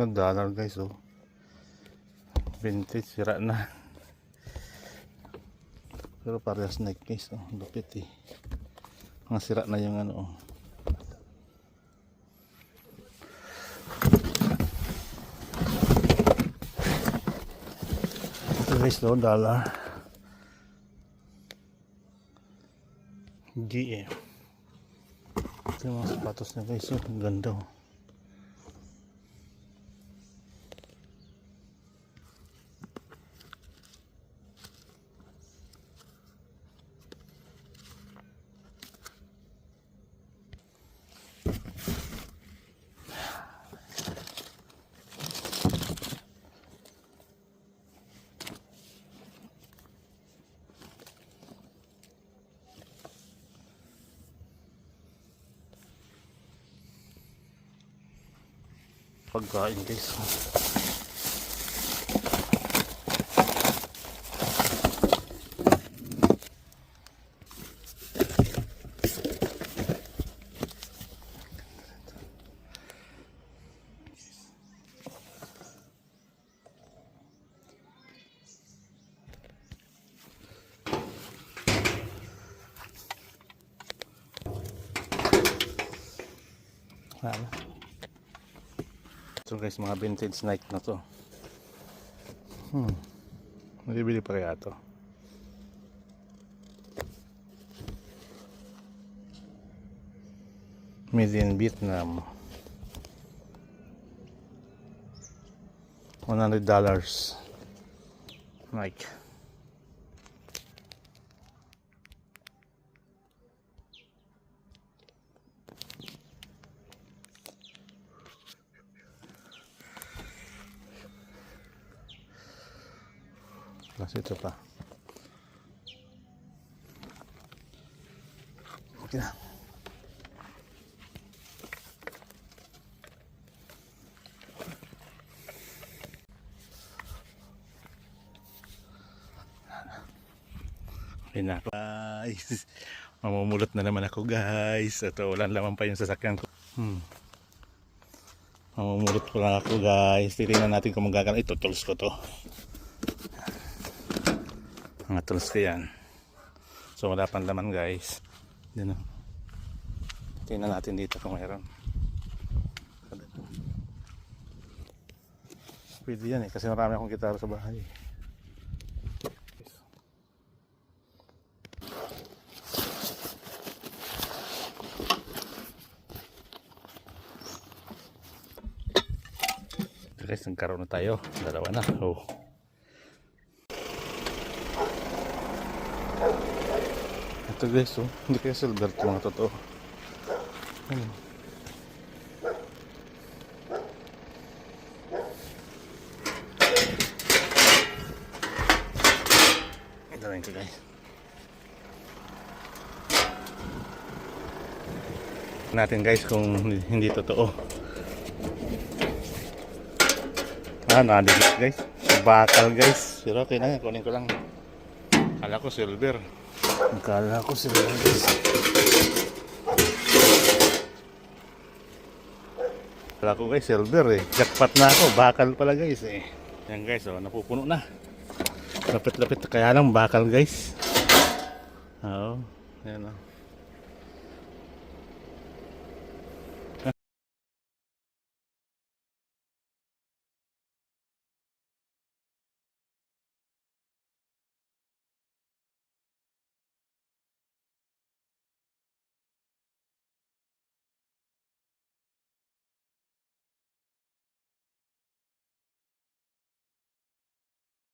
$1 guys, oh. Vintage, sira na. Pero parehas Nike guys, oh. Lupit eh. Mga sira na yung ano, oh. Ito guys, $1. GM. Ito yung mga sapatos na guys, oh. Ang ganda, oh. Pagkain guys. So guys, mga vintage Nike na to. Nabibili pa kaya to? Made in Vietnam. $100 Nike. Plus ito pa. Okay na. Okay na guys. Mamumulot na naman ako guys. Ito, walang laman pa yung sasakyan ko. Mamumulot ko lang ako guys. Titingnan natin kung magkakaroon. Ito, tools ko to. Mga tools ko yan. So wala pang laman guys. Yan, oh. Tingnan natin dito kung mayroon. Pwede yan eh, kasi marami akong gitara sa bahay. Ito guys, nagkaroon na tayo. Dalawa na. Oh. Ito guys, oh. Hindi kaya silver ito mga totoo. Ito rin ito guys. Natin guys kung hindi totoo. Nadikit guys. Bakal guys. Pero okay na, kunin ko lang. Kala ko silver. Akala ko sila guys. Akala ko guys silver eh. Jackpot na ako. Bakal pala guys eh. Yan guys, oh, napupuno na. Lapit-lapit kaya lang bakal guys. Oo. Yan oh.